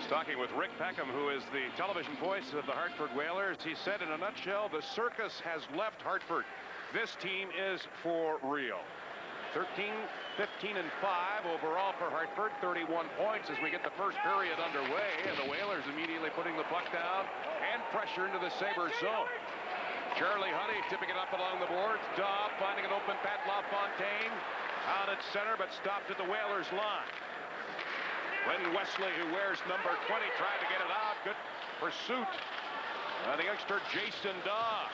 Talking with Rick Peckham, who is the television voice of the Hartford Whalers. He said, in a nutshell, the circus has left Hartford. This team is for real. 13, 15, and 5 overall for Hartford. 31 points as we get the first period underway. And the Whalers immediately putting the puck down and pressure into the Sabres zone. Charlie Huddy tipping it up along the boards. Daub finding an open Pat LaFontaine out at center, but stopped at the Whalers line. Glen Wesley, who wears number 20, tried to get it out. Good pursuit. The youngster Jason Daub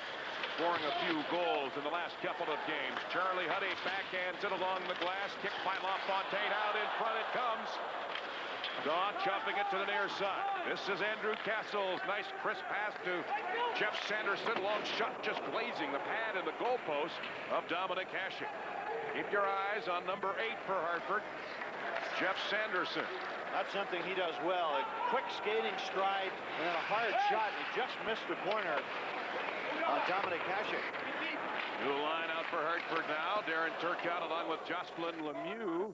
scoring a few goals in the last couple of games. Charlie Huddy backhands it along the glass. Kicked by LaFontaine. Out in front it comes. Daub chopping it to the near side. This is Andrew Castle's nice crisp pass to Jeff Sanderson. Long shot just glazing the pad and the goalpost of Dominik Hasek. Keep your eyes on number 8 for Hartford, Jeff Sanderson. That's something he does well. A quick skating stride and then a hard shot. He just missed the corner on Dominik Hasek. New line out for Hartford now. Darren Turcotte along with Jocelyn Lemieux.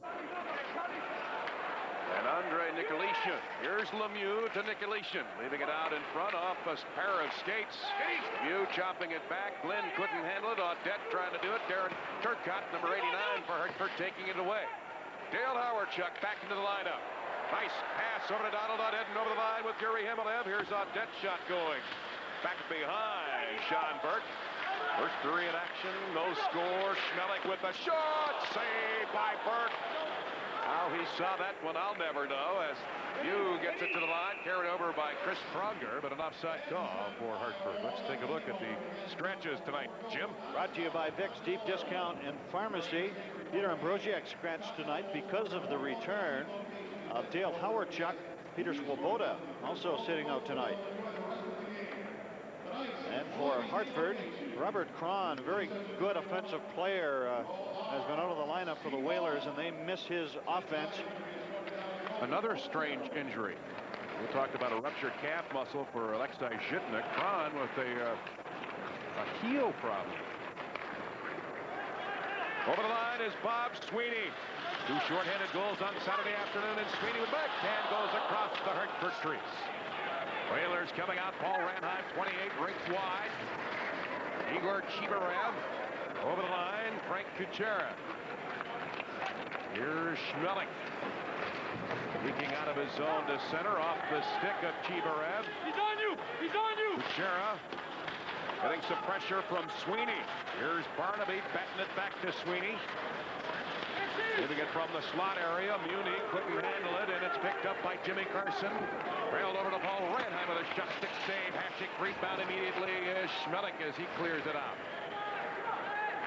And Andre Nicolishin. Here's Lemieux to Nicolishin. Leaving it out in front off a pair of skates. Lemieux chopping it back. Glen couldn't handle it. Audette trying to do it. Darren Turcotte, number 89 for Hartford, taking it away. Dale Hawerchuk back into the lineup. Nice pass over to Donald Audette and over the line with Yuri Himalev. Here's Audette's shot going. Back behind Sean Burke. First 3 in action. No score. Schmelik with the shot. Saved by Burke. How he saw that one, I'll never know, as Mew gets it to the line, carried over by Chris Pronger, but an offside call for Hartford. Let's take a look at the stretches tonight, Jim. Brought to you by Vic's Deep Discount and Pharmacy. Peter Ambrosiak scratched tonight because of the return of Dale Hawerchuk. Peter Swoboda also sitting out tonight. And for Hartford, Robert Cron, very good offensive player, has been out of the lineup for the Whalers, and they miss his offense. Another strange injury. We talked about a ruptured calf muscle for Alexei Zhitnik. Cron with a heel problem. Over the line is Bob Sweeney. 2 shorthanded goals on Saturday afternoon, and Sweeney with backhand goes across the Hartford crease. Whalers coming out. Paul Ranheim, 28, breaks wide. Igor Chibarev over the line. Frank Kuchera. Here's Schmelik. Leaking out of his zone to center off the stick of Chibarev. He's on you! He's on you! Kuchera getting some pressure from Sweeney. Here's Barnaby batting it back to Sweeney. Moving it from the slot area. Muni couldn't handle it, and it's picked up by Jimmy Carson. Railed over to Paul Ranheim with a shot stick save. Hasek rebound immediately is Schmelik as he clears it out.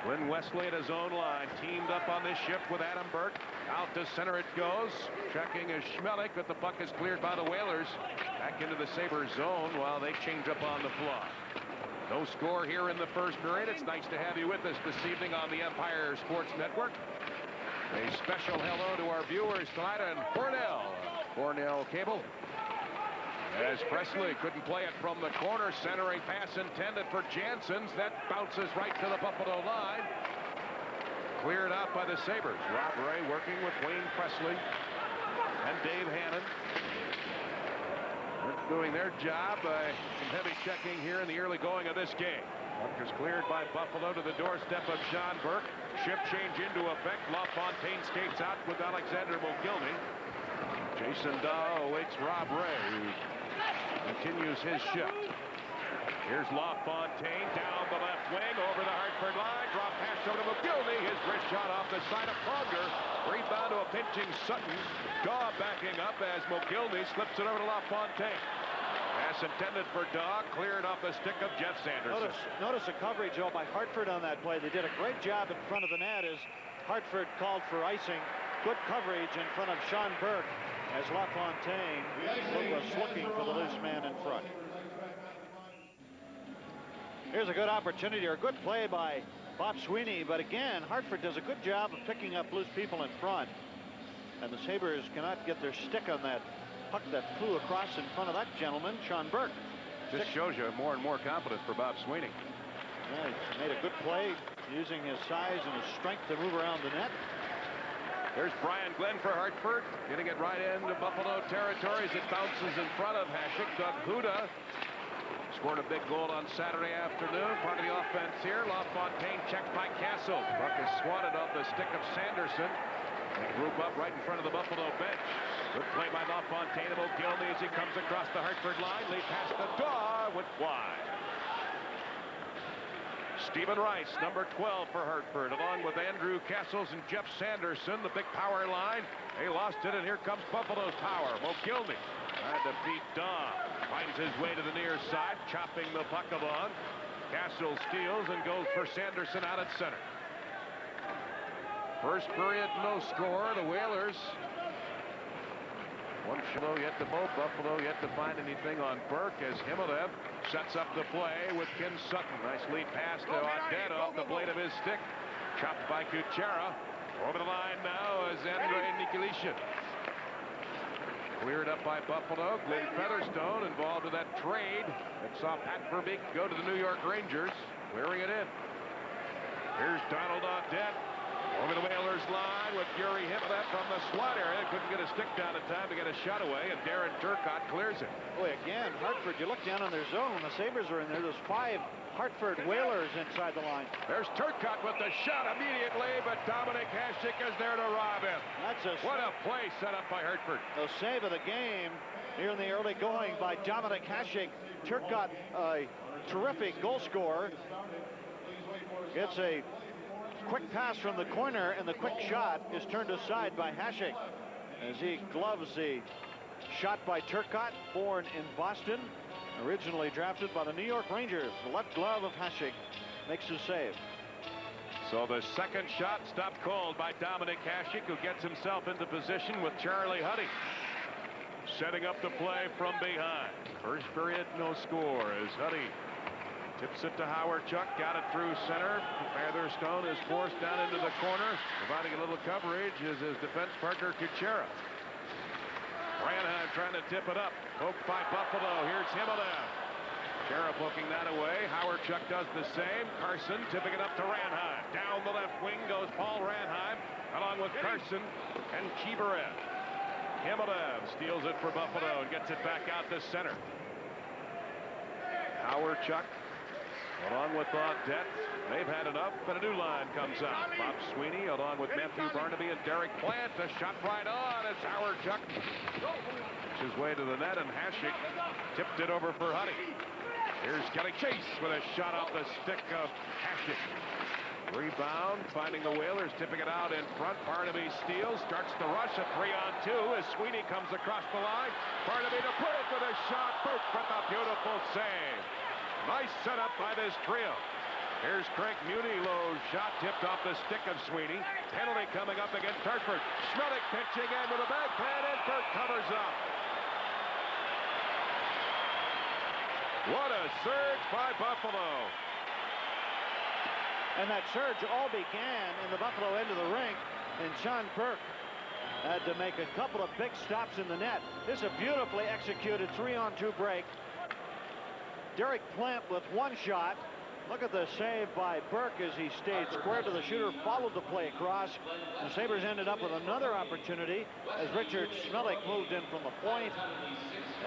Glen Wesley at his own line, teamed up on this shift with Adam Burke. Out to center it goes. Checking is Schmelik, but the puck is cleared by the Whalers. Back into the Sabres zone while they change up on the fly. No score here in the first period. It's nice to have you with us this evening on the Empire Sports Network. A special hello to our viewers tonight on Cornell Cable. As Presley couldn't play it from the corner, centering pass intended for Janssens. That bounces right to the Buffalo line. Cleared out by the Sabres. Rob Ray working with Wayne Presley and Dave Hannon. They're doing their job by some heavy checking here in the early going of this game. Puck is cleared by Buffalo to the doorstep of Sean Burke. Shift change into effect. LaFontaine skates out with Alexander Mogilny. Jason Dahl awaits Rob Ray, who continues his shift. Here's LaFontaine down the left wing over the Hartford line. Drop pass over to Mogilny. His wrist shot off the side of Pronger. Rebound to a pinching Sutton. Daw backing up as Mogilny slips it over to LaFontaine. Pass intended for Daw, cleared off the stick of Jeff Sanderson. Notice the coverage by Hartford on that play. They did a great job in front of the net as Hartford called for icing. Good coverage in front of Sean Burke as LaFontaine was looking for the loose man in front. Here's a good opportunity, or a good play by Bob Sweeney, but again, Hartford does a good job of picking up loose people in front. And the Sabres cannot get their stick on that puck that flew across in front of that gentleman, Sean Burke. Just shows you more and more confidence for Bob Sweeney. Yeah, he made a good play using his size and his strength to move around the net. Here's Brian Glen for Hartford, getting it right into Buffalo territory as it bounces in front of Hasek. Doug Huda scored a big goal on Saturday afternoon. Part of the offense here. LaFontaine checked by Castle. Buck is swatted off the stick of Sanderson. They group up right in front of the Buffalo bench. Good play by LaFontaine and Mogilny as he comes across the Hartford line. Lead past the door, went wide. Stephen Rice, number 12 for Hartford, along with Andrew Castles and Jeff Sanderson, the big power line. They lost it, and here comes Buffalo's power. Mogilny trying to beat Daw. Finds his way to the near side, chopping the puck along. Castles steals and goes for Sanderson out at center. First period, no score. The Whalers. One show yet to both. Buffalo yet to find anything on Burke as Himolev sets up the play with Ken Sutton. Nice lead pass to Audette off the blade of his stick. Chopped by Kuchera. Over the line now is Andrei Nikilishin. Cleared up by Buffalo. Glenn Featherstone involved in that trade that saw Pat Verbeek go to the New York Rangers. Clearing it in. Here's Donald Audette. Over the Whalers line with Yuri Himolev from the slot area. Couldn't get a stick down in time to get a shot away, and Darren Turcotte clears it. Boy, again, Hartford, you look down on their zone. The Sabres are in there. There's 5 Hartford Whalers inside the line. There's Turcotte with the shot immediately, but Dominik Hasek is there to rob him. What a play set up by Hartford. The save of the game here in the early going by Dominik Hasek. Turcotte, a terrific goal scorer, gets a quick pass from the corner, and the quick shot is turned aside by Hasek as he gloves the shot by Turcotte, born in Boston, originally drafted by the New York Rangers. The left glove of Hasek makes the save. So the second shot stopped cold by Dominik Hasek, who gets himself into position with Charlie Huddy setting up the play from behind. First period, no score as Huddy tips it to Hawerchuk, got it through center. Featherstone is forced down into the corner. Providing a little coverage is his defense partner, Kuchera. Ranheim trying to tip it up. Poked by Buffalo. Here's Himolev. Kuchera poking that away. Hawerchuk does the same. Carson tipping it up to Ranheim. Down the left wing goes Paul Ranheim, along with Carson and Chibarev. Himolev steals it for Buffalo and gets it back out to center. Hawerchuk along with Audette. They've had enough, and a new line comes out. Bob Sweeney along with Matthew Barnaby and Derek Plant. A shot right on as Hawerchuk makes his way to the net, and Hasek tipped it over for Huddy. Here's Kelly Chase with a shot off the stick of Hasek. Rebound, finding the Whalers, tipping it out in front. Barnaby steals, starts the rush, a 3-on-2 as Sweeney comes across the line. Barnaby to put it with a shot. Burke with a beautiful save. Nice setup by this trio. Here's Craig Munilo's shot tipped off the stick of Sweeney. Penalty coming up against Hartford. Schmelik pitching in with a backhand, and Burke covers up. What a surge by Buffalo. And that surge all began in the Buffalo end of the rink, and Sean Burke had to make a couple of big stops in the net. This is a beautifully executed 3-on-2 break. Derek Plant with one shot. Look at the save by Burke as he stayed square to the shooter, followed the play across. The Sabres ended up with another opportunity as Richard Schmelik moved in from the point.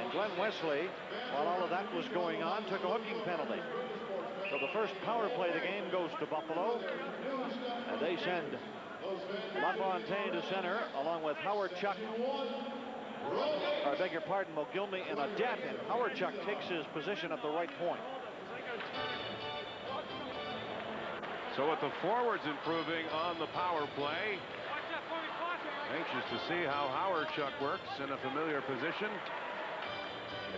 And Glen Wesley, while all of that was going on, took a hooking penalty. So the first power play of the game goes to Buffalo. And they send LaFontaine to center along with Hawerchuk. I beg your pardon, Mogilny and Audette, and Hawerchuk takes his position at the right point. So with the forwards improving on the power play, anxious to see how Hawerchuk works in a familiar position.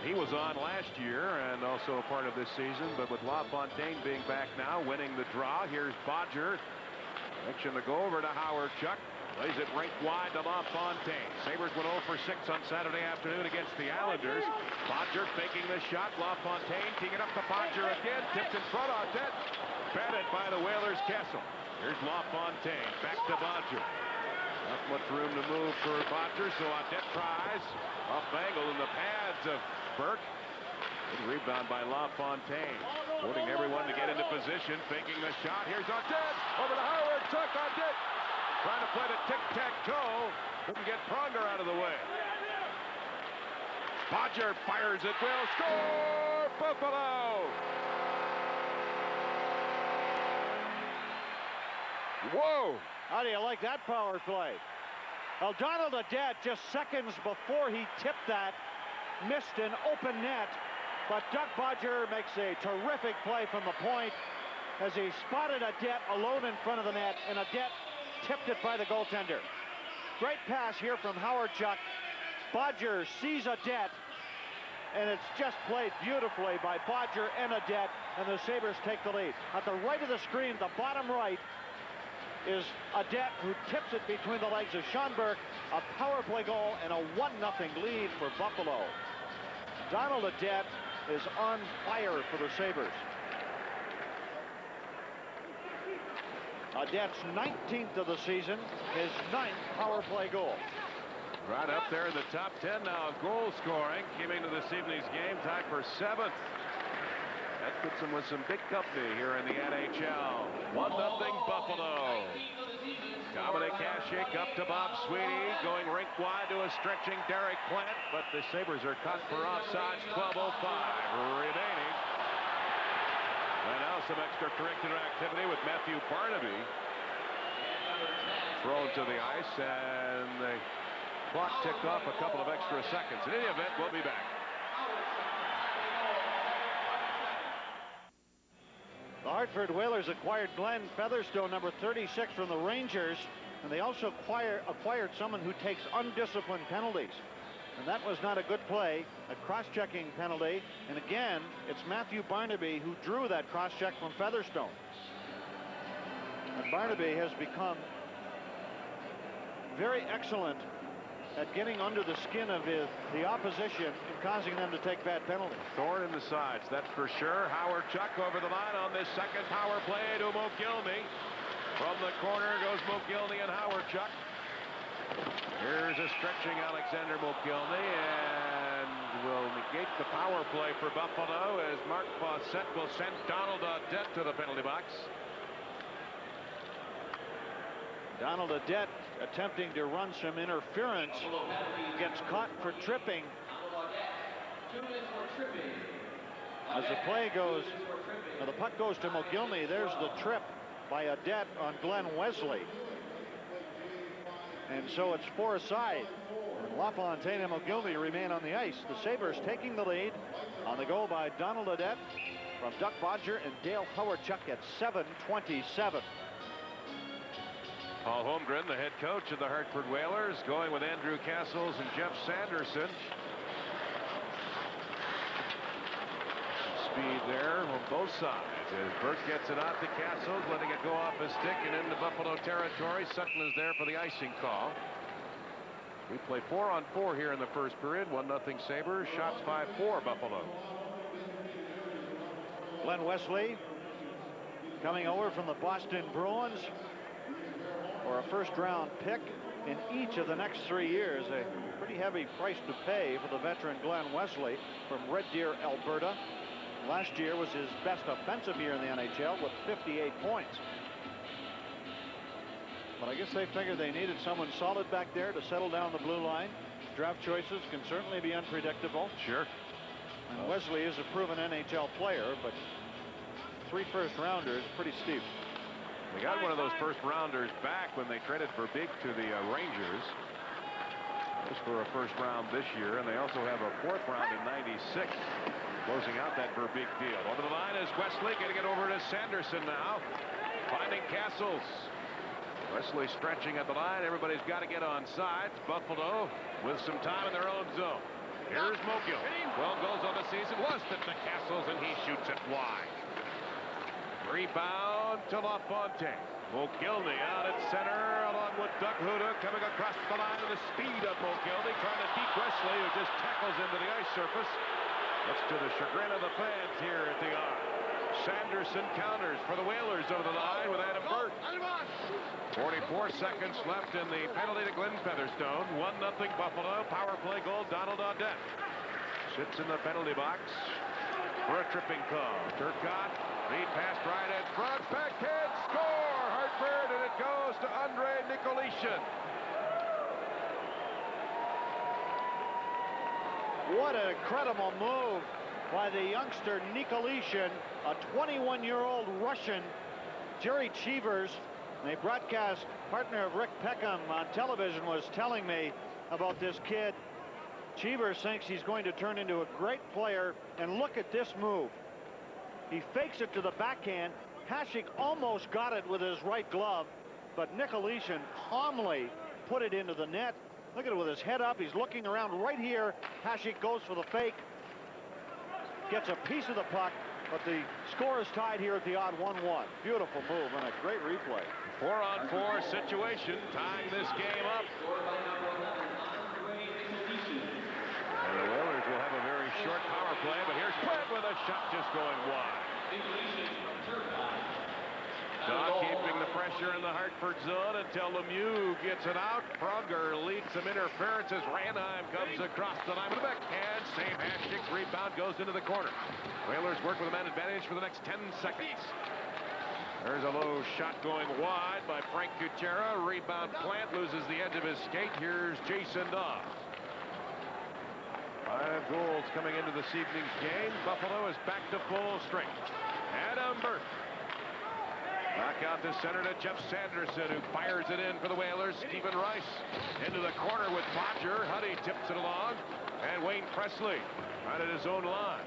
And he was on last year and also a part of this season, but with LaFontaine being back now, winning the draw. Here's Bodger. Action to go over to Hawerchuk. Lays it right wide to LaFontaine. Sabres went 0 for 6 on Saturday afternoon against the Islanders. Bodger faking the shot. LaFontaine teeing it up to Bodger again. Tipped in front on Audette. Batted by the Whalers' Castle. Here's LaFontaine. Back to Bodger. Not much room to move for Bodger, so Audette tries. Off angle in the pads of Burke. Good rebound by LaFontaine. Putting everyone to get into position. Faking the shot. Here's Audette. Over to Hawerchuk. Audette. Trying to play the tic-tac-toe. Couldn't get Pronger out of the way. Bodger fires it. Will score! Buffalo! Whoa! How do you like that power play? Well, Donald Adet, just seconds before he tipped that, missed an open net. But Doug Bodger makes a terrific play from the point as he spotted Adet alone in front of the net, and Adet tipped it by the goaltender. Great pass here from Hawerchuk. Bodger sees Adet, and it's just played beautifully by Bodger and Adet, and the Sabres take the lead. At the right of the screen, the bottom right, is Adet, who tips it between the legs of Sean Burke. A power play goal and a 1-0 lead for Buffalo. Donald Adet is on fire for the Sabres. Adet's 19th of the season, his 9th power play goal. Right up there in the top 10 now of goal scoring. Came into this evening's game, tied for 7th. That puts him with some big company here in the NHL. 1-0 Buffalo. Dominik Hasek up to Bob Sweeney, going rink wide to a stretching Derek Plant, but the Sabres are caught for offsides. 12:05 remaining. And now some extracurricular activity with Matthew Barnaby thrown to the ice, and the clock ticked off a couple of extra seconds. In any event, we'll be back. The Hartford Whalers acquired Glen Featherstone, number 36, from the Rangers, and they also acquired someone who takes undisciplined penalties. And that was not a good play, a cross-checking penalty. And again, it's Matthew Barnaby who drew that cross-check from Featherstone. And Barnaby has become very excellent at getting under the skin of the opposition and causing them to take bad penalties. Thorn in the sides, that's for sure. Hawerchuk over the line on this second power play to Mogilny. From the corner goes Mogilny and Hawerchuk. Here's a stretching Alexander Mogilny, and will negate the power play for Buffalo as Mark Fawcett will send Donald Adet to the penalty box. Donald Adet attempting to run some interference, gets caught for tripping. As the play goes, the puck goes to Mogilny. There's the trip by Adet on Glen Wesley. And so it's 4-a-side. LaFontaine and Mogilny remain on the ice. The Sabres taking the lead on the goal by Donald Adet from Doug Bodger and Dale Hawerchuk at 7:27. Paul Holmgren, the head coach of the Hartford Whalers, going with Andrew Castles and Jeff Sanderson. Speed there on both sides as Burke gets it out to Castles, letting it go off his stick and into Buffalo territory. Sutton is there for the icing call. We play 4-on-4 here in the first period. 1-0 Sabres. Shots 5-4 Buffalo. Glen Wesley coming over from the Boston Bruins for a first-round pick in each of the next 3 years. A pretty heavy price to pay for the veteran Glen Wesley from Red Deer, Alberta. Last year was his best offensive year in the NHL with 58 points. But I guess they figured they needed someone solid back there to settle down the blue line. Draft choices can certainly be unpredictable. Sure. And Wesley is a proven NHL player, but 3 first-rounders, pretty steep. They got one of those first-rounders back when they traded Verbeek to the Rangers. Just for a first round this year, and they also have a 4th round in '96. Closing out that Verbeek deal. Over the line is Wesley, getting it over to Sanderson now. Finding Castles. Wesley stretching at the line. Everybody's got to get on sides. Buffalo with some time in their own zone. Here's Mogilny. 12 goals on the season. Lost it to Castles, and he shoots it wide. Rebound to LaFontaine. Mogilny out at center along with Doug Huda coming across the line with the speed of Mogilny, trying to beat Wesley, who just tackles into the ice surface. That's to the chagrin of the fans here at the R. Sanderson counters for the Whalers over the line with Adam Burke. 44 seconds left in the penalty to Glen Featherstone. 1-0 Buffalo. Power play goal, Donald Adet. Sits in the penalty box for a tripping call. Turcotte, lead pass right in front, backhand score! Hartford, and it goes to Andre Nicolishin. What an incredible move by the youngster Nicolishin, a 21-year-old Russian. Jerry Cheevers, the broadcast partner of Rick Peckham on television, was telling me about this kid. Cheevers thinks he's going to turn into a great player, and look at this move. He fakes it to the backhand. Hasek almost got it with his right glove, but Nicolishin calmly put it into the net. Look at it with his head up. He's looking around right here. Hasek goes for the fake, gets a piece of the puck, but the score is tied here at the odd 1-1. Beautiful move and a great replay. 4-on-4 situation, tying this game up. And the Whalers will have a very short power play, but here's Brett with a shot just going wide. Dog keeping the pressure in the Hartford zone until Lemieux gets it out. Pronger leads some interferences. Ranheim comes across the line with a backhand. Same Hasek's rebound goes into the corner. Whalers work with a man advantage for the next 10 seconds. There's a low shot going wide by Frank Gutierrez. Rebound Plant loses the edge of his skate. Here's Jason Dawe. 5 goals coming into this evening's game. Buffalo is back to full strength. Adam Burke. Back out to center to Jeff Sanderson, who fires it in for the Whalers. Stephen Rice into the corner with Bodger. Huddy tips it along. And Wayne Presley right at his own line.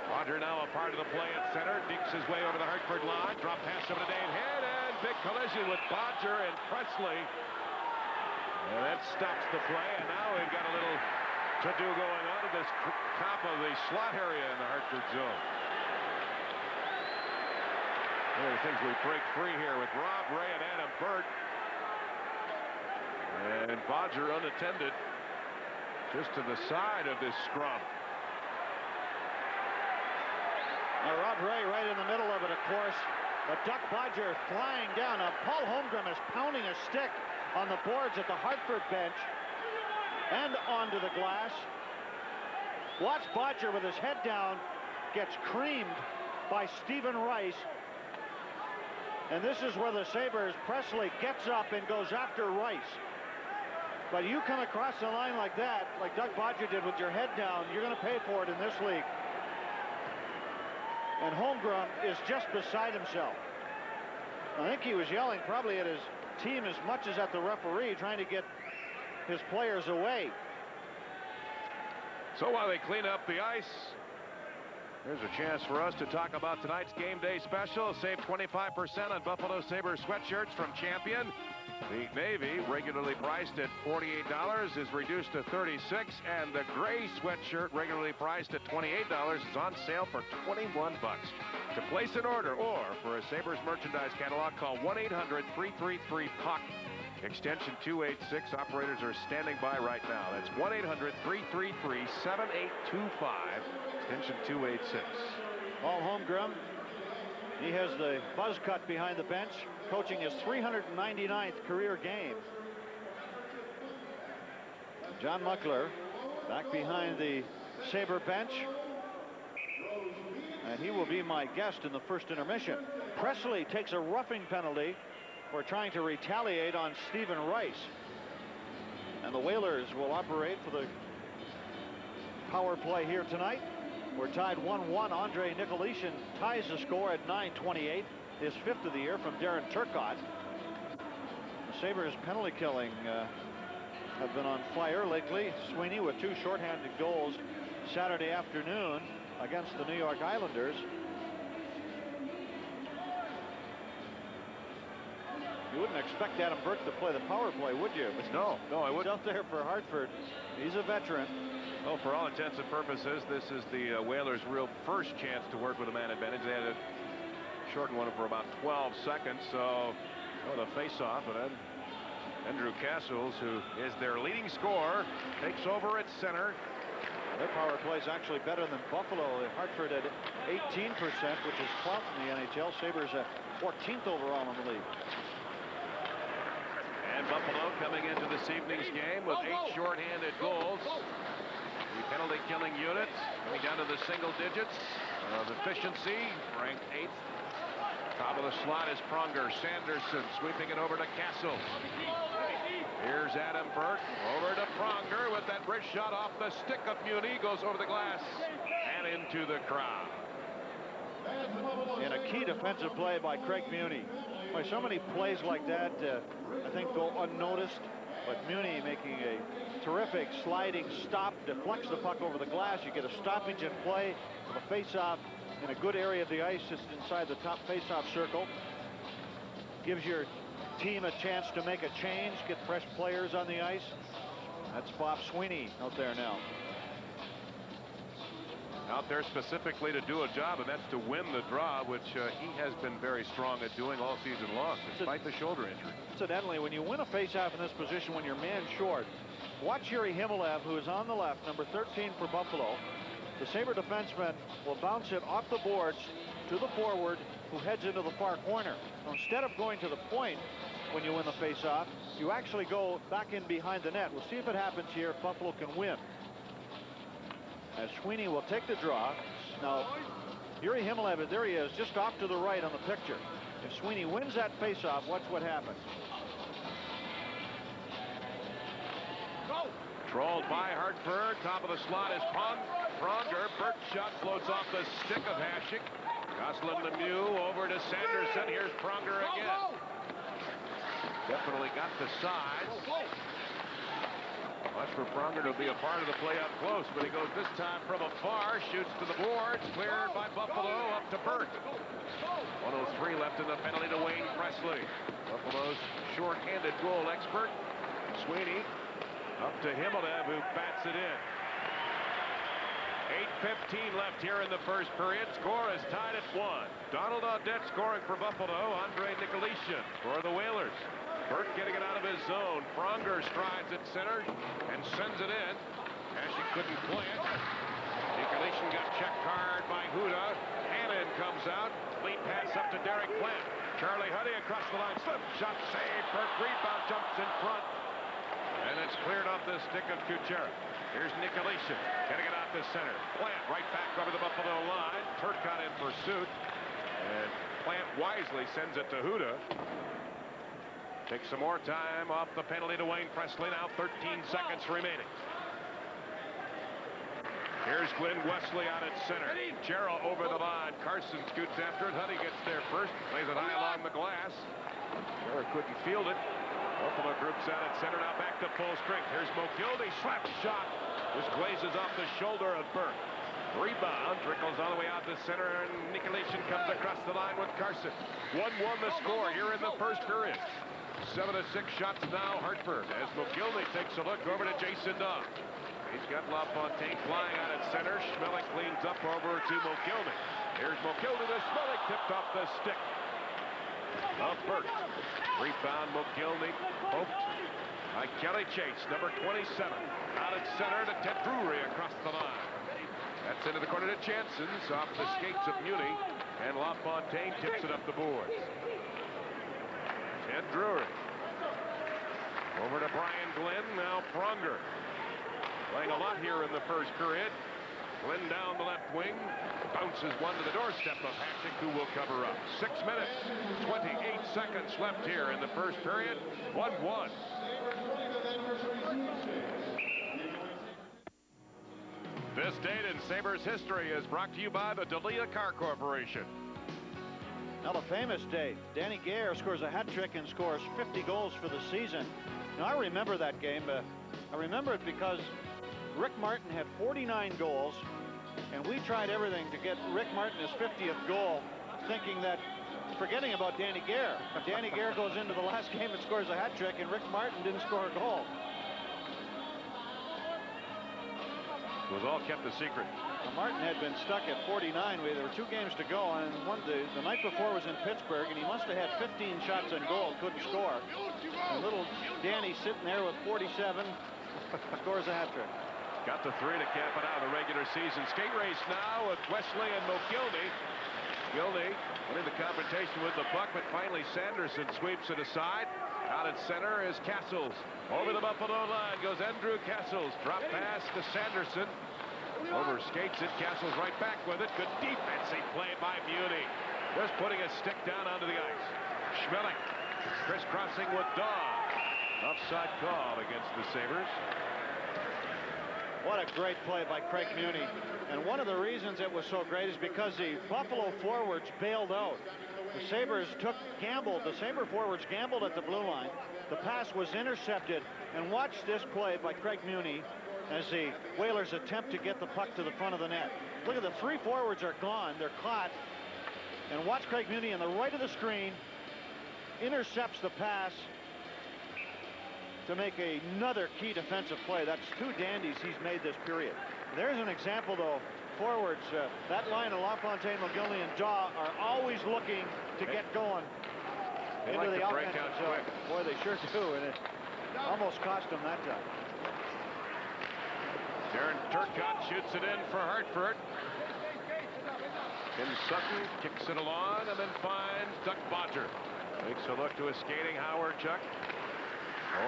Bodger now a part of the play at center. Dinks his way over the Hartford line. Drop pass over to Dave Head, and big collision with Bodger and Presley. And that stops the play, and now we've got a little to-do going on at this top of the slot area in the Hartford zone. One of the things we break free here with Rob Ray and Adam Burke. And Bodger unattended just to the side of this scrum. Now Rob Ray right in the middle of it, of course. But Duck Bodger flying down. Now Paul Holmgren is pounding a stick on the boards at the Hartford bench and onto the glass. Watch Bodger with his head down, gets creamed by Stephen Rice. And this is where the Sabres, Presley gets up and goes after Rice. But you come across the line like that, like Doug Bodger did with your head down, you're going to pay for it in this league. And Holmgren is just beside himself. I think he was yelling probably at his team as much as at the referee, trying to get his players away. So while they clean up the ice, there's a chance for us to talk about tonight's game day special. Save 25% on Buffalo Sabres sweatshirts from Champion. The navy, regularly priced at $48, is reduced to $36, and the gray sweatshirt, regularly priced at $28, is on sale for $21. To place an order or for a Sabres merchandise catalog, call 1-800-333-PUCK. Extension 286. Operators are standing by right now. That's 1-800-333-7825. Extension 286. Paul Holmgren, he has the buzz cut behind the bench, coaching his 399th career game. John Muckler back behind the Sabre bench, and he will be my guest in the first intermission. Presley takes a roughing penalty for trying to retaliate on Stephen Rice. And the Whalers will operate for the power play here tonight. We're tied 1-1. Andre Nicolishin ties the score at 9:28, his 5th of the year from Darren Turcotte. The Sabres penalty killing have been on fire lately. Sweeney with 2 shorthanded goals Saturday afternoon against the New York Islanders. You wouldn't expect Adam Burke to play the power play, would you? No, I wouldn't. He's out there for Hartford. He's a veteran. Well, for all intents and purposes, this is the Whalers' real first chance to work with a man advantage. They had to shorten one for about 12 seconds, so the face-off, and then Andrew Castles, who is their leading scorer, takes over at center. Their power play is actually better than Buffalo. Hartford at 18%, which is 12th in the NHL. Sabres at 14th overall in the league. And Buffalo coming into this evening's game with 8 shorthanded goals. The penalty quickly killing units, coming down to the single digits of efficiency, ranked 8th. Top of the slot is Pronger. Sanderson sweeping it over to Castles. Here's Adam Burke over to Pronger with that wrist shot off the stick of Muni, goes over the glass and into the crowd. And a key defensive play by Craig Muni. Boy, so many plays like that I think go unnoticed, but Muni making a terrific sliding stop, deflects the puck over the glass. You get a stoppage in play of a face-off in a good area of the ice, just inside the top face-off circle. Gives your team a chance to make a change, get fresh players on the ice. That's Bob Sweeney out there now. Out there specifically to do a job, and that's to win the draw, which he has been very strong at doing all season long, despite the shoulder injury. Incidentally, when you win a faceoff in this position when you're man short, watch Yuri Himelev, who is on the left, number 13 for Buffalo. The Sabre defenseman will bounce it off the boards to the forward, who heads into the far corner. So instead of going to the point when you win the faceoff, you actually go back in behind the net. We'll see if it happens here if Buffalo can win. As Sweeney will take the draw. Now, Yuri Himelev, there he is, just off to the right on the picture. If Sweeney wins that faceoff, watch what happens. Trolled by Hartford. Top of the slot is Pronger. Burke shot floats off the stick of Hasek. Gosselin Lemieux over to Sanderson. Here's Pronger again. Definitely got the size. Watch for Pronger to be a part of the play up close, but he goes this time from afar, shoots to the boards, cleared by Buffalo, up to Burke. 1:03 left in the penalty to Wayne Presley. Buffalo's short-handed goal expert. Sweeney up to Himelev, who bats it in. 8:15 left here in the first period. Score is tied at 1. Donald Audette scoring for Buffalo. Andre Nicolishin for the Whalers. Burke getting it out of his zone. Pronger strides at center and sends it in. Hasek couldn't plant. Nicolishin got checked hard by Huda. Hannon comes out. Lead pass up to Derek Glen. Charlie Huddy across the line. Slip shot save. Burke rebound, jumps in front. And it's cleared off the stick of Kucherov. Here's Nicolishin getting it out to center. Plant right back over the Buffalo line. Turcotte in pursuit. And Plant wisely sends it to Huda. Takes some more time off the penalty to Wayne Presley. Now 13 seconds remaining. Here's Glen Wesley out at center. Jarrell over the line. Carson scoots after it. Huddy gets there first. Plays it high along the glass. Jarrell couldn't field it. Buffalo groups out at center. Now back to full strength. Here's Mogilny. Slap shot. This glazes off the shoulder of Burke. Rebound. Trickles all the way out to center. And Nicolishin comes across the line with Carson. 1-1 the score here in the first period. 7-6 shots now, Hartford, as Mogilny takes a look over to Jason Dunn. He's got LaFontaine flying out at center. Schmelik cleans up over to Mogilny. Here's Mogilny to Schmelik, tipped off the stick of Burke. Rebound, Mogilny, poked by Kelly Chase, number 27. Out at center to Ted Drury across the line. That's into the corner to Janssens, off the skates of Muni, and LaFontaine tips it up the boards. Ted Drury. Over to Brian Glen, now Pronger. Playing a lot here in the first period. Glen down the left wing. Bounces one to the doorstep of Hasek, who will cover up. 6 minutes, 28 seconds left here in the first period. 1-1. This date in Sabres history is brought to you by the Delia Car Corporation. Now the famous day, Danny Gare scores a hat trick and scores 50 goals for the season. Now I remember that game. I remember it because Rick Martin had 49 goals, and we tried everything to get Rick Martin his 50th goal, thinking that, forgetting about Danny Gare. But Danny Gare goes into the last game and scores a hat trick, and Rick Martin didn't score a goal. It was all kept a secret. Now Martin had been stuck at 49. There were 2 games to go, and the night before was in Pittsburgh, and he must have had 15 shots on goal, couldn't score. And little Danny sitting there with 47 scores a hat trick. Got the 3 to cap it out of the regular season. Skate race now with Wesley and Mogilny. Mogilny winning the confrontation with the puck, but finally Sanderson sweeps it aside. Out at center is Castles. Over the Buffalo line goes Andrew Castles. Drop pass to Sanderson. Overskates it. Castle's right back with it. Good defensive play by Muni. Just putting a stick down onto the ice. Schmeling crisscrossing with Daw. Offside call against the Sabres. What a great play by Craig Muni. And one of the reasons it was so great is because the Buffalo forwards bailed out. The Sabres the Sabre forwards gambled at the blue line. The pass was intercepted. And watch this play by Craig Muni as the Whalers attempt to get the puck to the front of the net. Look at the three forwards are gone. They're caught. And watch Craig Muni on the right of the screen intercepts the pass to make another key defensive play. That's two dandies he's made this period. There's an example, though. Forwards, that line of LaFontaine, Mogilny, and Daw are always looking to get going into the offensive zone. Boy, they sure do, and it almost cost them that time. Darren Turcotte shoots it in for Hartford. Tim Sutton kicks it along and then finds Duck Bodger. Takes a look to a skating Hawerchuk.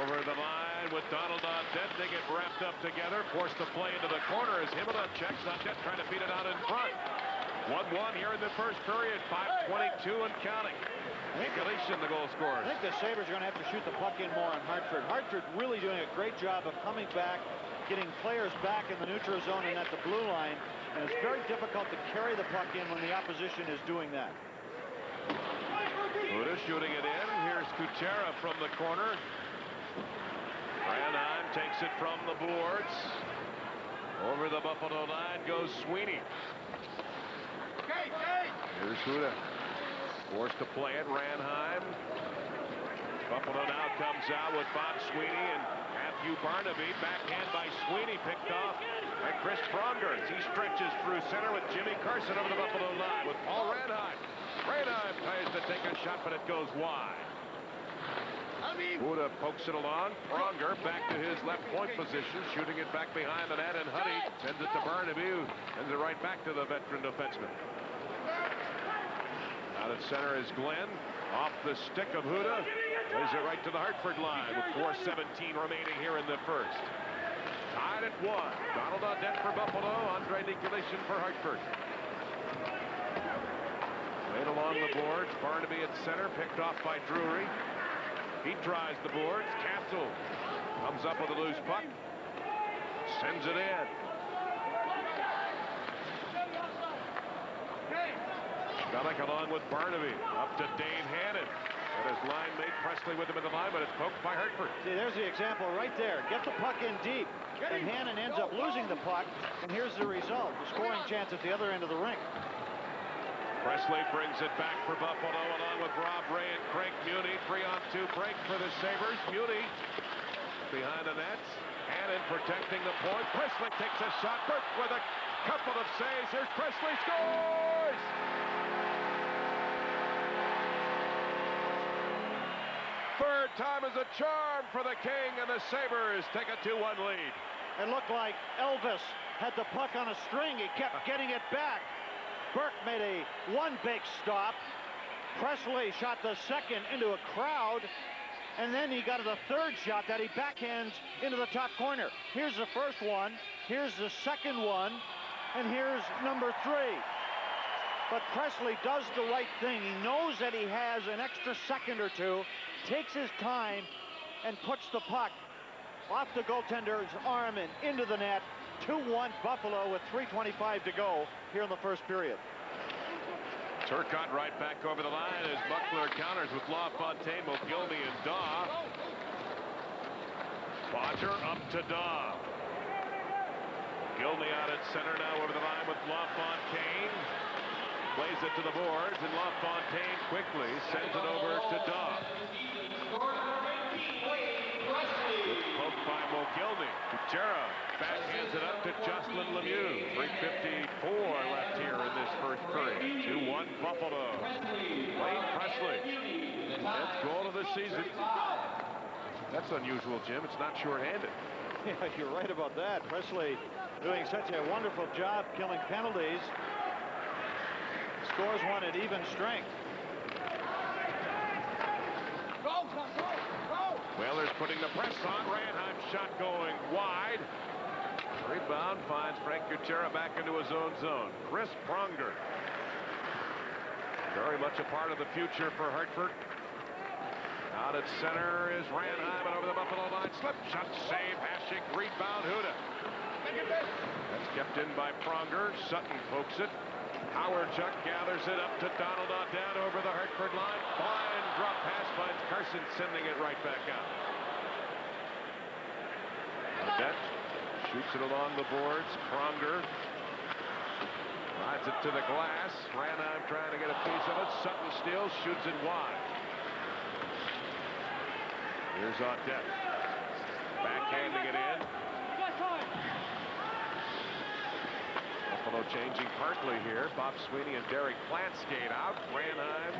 Over the line with Donald on dead. They get wrapped up together. Forced the play into the corner as Himmelman checks on net, trying to feed it out in front. 1-1 here in the first period. 5:22 and counting. Glen, the goal scorer. I think the Sabres are going to have to shoot the puck in more on Hartford. Hartford really doing a great job of coming back, getting players back in the neutral zone and at the blue line. And it's very difficult to carry the puck in when the opposition is doing that. Huda shooting it in. Here's Kuchera from the corner. Ranheim takes it from the boards. Over the Buffalo line goes Sweeney. Here's Huda. Forced to play it. Ranheim. Buffalo now comes out with Bob Sweeney and Matthew Barnaby. Backhand by Sweeney, picked off by Chris Pronger as he stretches through center with Jimmy Carson over the Buffalo line with Paul Ranheim. Ranheim tries to take a shot, but it goes wide. Huda pokes it along. Pronger back to his left point position, shooting it back behind the net, and Huddy sends it to Barnaby, who sends it right back to the veteran defenseman. Out at center is Glen. Off the stick of Huda. Plays it right to the Hartford line with 4:17 remaining here in the first. Tied at 1. Donald on net for Buffalo. Andre Nikulishkin for Hartford. Played along the boards. Barnaby at center, picked off by Drury. He tries the boards. Castle comes up with a loose puck. Sends it in. Dominik along with Barnaby. Up to Dave Hannon. And his line mate Presley with him in the line, but it's poked by Hartford. See, there's the example right there. Get the puck in deep. And Hannon ends up losing the puck. And here's the result. The scoring chance at the other end of the rink. Presley brings it back for Buffalo along with Rob Ray and Craig Muni. 3-on-2 break for the Sabres. Muni behind the nets. Hannon protecting the point. Presley takes a shot. Burke with a couple of saves. Here's Presley, scores! Third time is a charm for the King, and the Sabres take a 2-1 lead. It looked like Elvis had the puck on a string. He kept getting it back. Burke made one big stop. Presley shot the second into a crowd. And then he got the third shot that he backhands into the top corner. Here's the first one. Here's the second one. And here's number 3. But Presley does the right thing. He knows that he has an extra second or two, takes his time, and puts the puck off the goaltender's arm and into the net. 2-1 Buffalo with 3:25 to go here in the first period. Turcotte right back over the line as Buckler counters with LaFontaine, Mogilny, and Daw. Bodger up to Daw. Mogilny out at center now over the line with LaFontaine. Plays it to the boards, and LaFontaine quickly sends it over to Daw. Poked by Mogilny. Kuchera backhands it up to Jocelyn Lemieux. 3:54 left here in this first period. 2-1 Buffalo. Wayne Presley. 10th goal of the season. That's unusual, Jim. It's not shorthanded. Yeah, you're right about that. Presley doing such a wonderful job killing penalties. Scores one at even strength. Whalers putting the press on. Ranheim shot going wide. Rebound finds Frank Gutierrez back into his own zone. Chris Pronger. Very much a part of the future for Hartford. Out at center is Ranheim, and over the Buffalo line. Slip shot save. Hasek rebound. Huda. That's kept in by Pronger. Sutton pokes it. Hawerchuk gathers it up to Donald on down over the Hartford line. Fine drop pass finds Carson, sending it right back out. That shoots it along the boards. Pronger rides it to the glass. Ranheim trying to get a piece of it. Sutton steals, shoots it wide. Here's Audette. Backhanding it in. Buffalo changing partly here. Bob Sweeney and Derek Plant skate out. Ranheim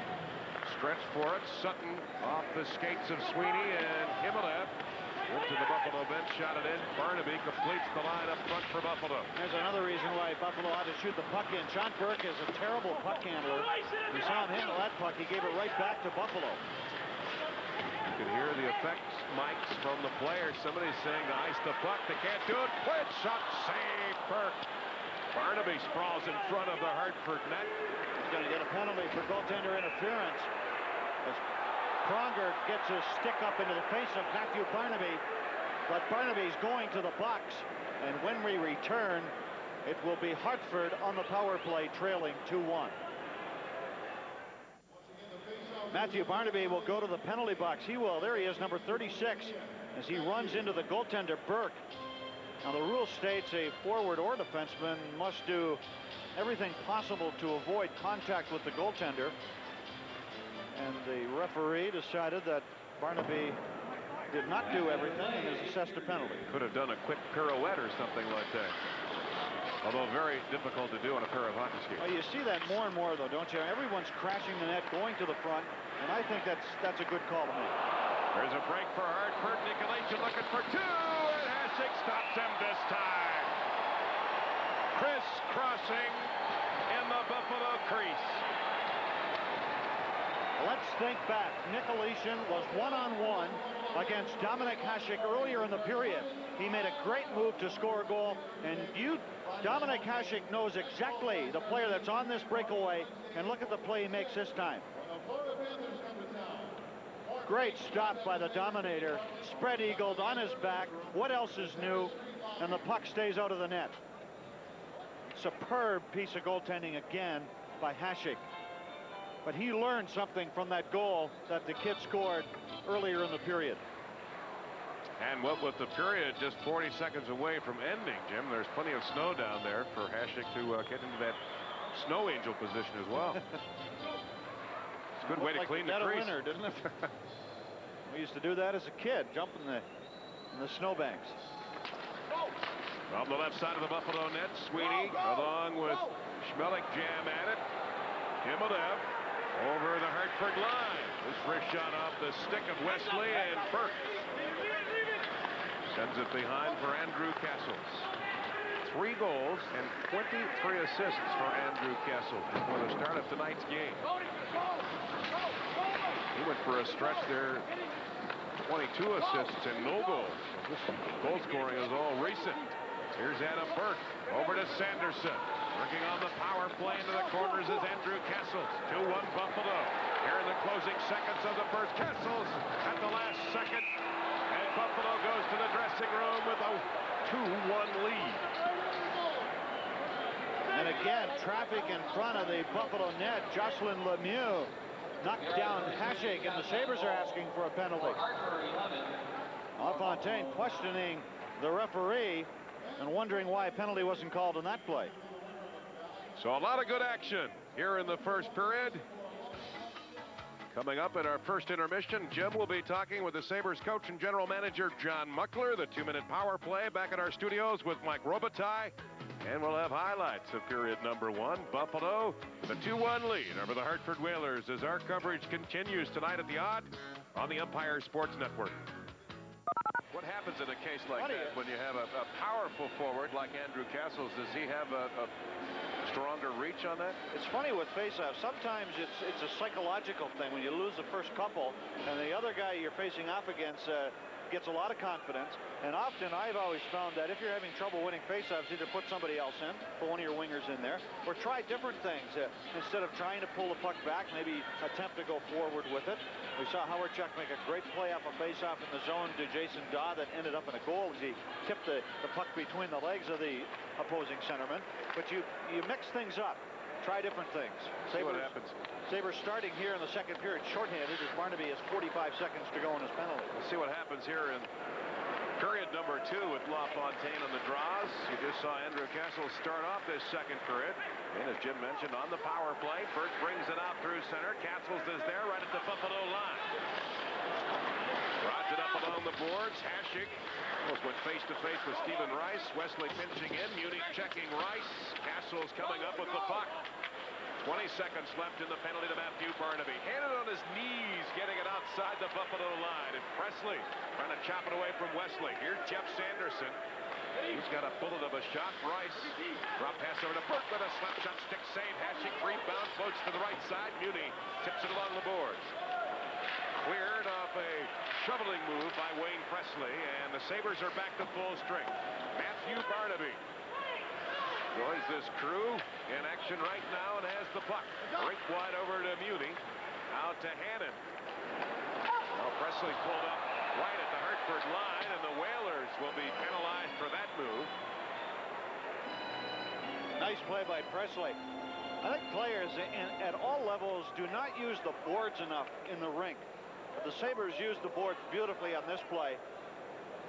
stretch for it. Sutton off the skates of Sweeney, and Himmelab into the Buffalo bench, shot it in. Barnaby completes the line up front for Buffalo. There's another reason why Buffalo had to shoot the puck in. Sean Burke is a terrible puck handler. We saw him handle that puck. He gave it right back to Buffalo. You can hear the effects mics from the players. Somebody's saying to ice the puck. They can't do it. Quick shot save. Burke. Barnaby sprawls in front of the Hartford net. He's going to get a penalty for goaltender interference as Pronger gets his stick up into the face of Matthew Barnaby, but Barnaby's going to the box, and when we return, it will be Hartford on the power play trailing 2-1. Matthew Barnaby will go to the penalty box. He will. There he is, number 36, as he runs into the goaltender Burke. Now the rule states a forward or defenseman must do everything possible to avoid contact with the goaltender. And the referee decided that Barnaby did not do everything and is assessed a penalty. Could have done a quick pirouette or something like that. Although very difficult to do on a pair of hockey skates. Well, you see that more and more, though, don't you? Everyone's crashing the net, going to the front, and I think that's a good call to make. There's a break for Hartford. Nicolaitan looking for two, and Hasek stops him this time. Crisscrossing in the Buffalo crease. Let's think back. Nicolaitan was one-on-one against Dominik Hasek earlier in the period. He made a great move to score a goal, and Dominik Hasek knows exactly the player that's on this breakaway, and look at the play he makes this time. Great stop by the Dominator. Spread eagled on his back. What else is new? And the puck stays out of the net. Superb piece of goaltending again by Hasek. But he learned something from that goal that the kid scored earlier in the period. And what with the period just 40 seconds away from ending, Jim, there's plenty of snow down there for Hasek to get into that snow angel position as well. It's a good way to clean the crease. Winter, didn't it? We used to do that as a kid, jump in the snowbanks. From the left side of the Buffalo net, Sweeney along with Schmelik jam at it. Himmelab over the Hartford line. This wrist shot off the stick of Wesley, and Burke sends it behind for Andrew Castles. 3 goals and 23 assists for Andrew Castles before the start of tonight's game. He went for a stretch there, 22 assists and no goals. This goal scoring is all recent. Here's Adam Burke over to Sanderson. Working on the power play into the corners is Andrew Castles. 2-1 Buffalo. Here in the closing seconds of the first. Castles at the last second. And Buffalo goes to the dressing room with a 2-1 lead. And again, traffic in front of the Buffalo net. Jocelyn Lemieux knocked down Hasek, and the Sabres are asking for a penalty. LaFontaine questioning the referee and wondering why a penalty wasn't called on that play. So a lot of good action here in the first period. Coming up in our first intermission, Jim will be talking with the Sabres coach and general manager John Muckler. The 2-minute power play back at our studios with Mike Robitaille. And we'll have highlights of period number 1. Buffalo, the 2-1 lead over the Hartford Whalers as our coverage continues tonight at the Odd on the Empire Sports Network. What happens in a case like that when you have a powerful forward like Andrew Castles? Does he have a stronger reach on that? It's funny with faceoffs. Sometimes it's a psychological thing when you lose the first couple and the other guy you're facing off against gets a lot of confidence, and often I've always found that if you're having trouble winning faceoffs, either put somebody else in, put one of your wingers in there, or try different things. Instead of trying to pull the puck back, maybe attempt to go forward with it. We saw Hawerchuk make a great play off a faceoff in the zone to Jason Daw that ended up in a goal as he tipped the puck between the legs of the opposing centerman. But you mix things up. Try different things. See what happens. Sabres starting here in the second period shorthanded as Barnaby has 45 seconds to go in his penalty. We'll see what happens here in period number 2 with LaFontaine on the draws. You just saw Andrew Kessel start off this second period. And as Jim mentioned, on the power play, Burke brings it out through center. Kessels is there right at the Buffalo line. Rods it up along the boards. Hasek almost went face-to-face with Stephen Rice. Wesley pinching in. Munich checking Rice. Kessels coming up with the puck. 20 seconds left in the penalty to Matthew Barnaby. Handed on his knees, getting it outside the Buffalo line. And Presley trying to chop it away from Wesley. Here's Jeff Sanderson. He's got a bullet of a shot. Rice drop pass over to Burke with a slap shot stick save. Hasek rebound, floats to the right side. Muni tips it along the boards. Cleared off a shoveling move by Wayne Presley, and the Sabres are back to full strength. Matthew Barnaby joins this crew in action right now and has the puck. Rink wide over to Muni. Out to Hannon. Now Presley pulled up right at the Hartford line, and the Whalers will be penalized for that move. Nice play by Presley. I think players at all levels do not use the boards enough in the rink. But the Sabres used the boards beautifully on this play.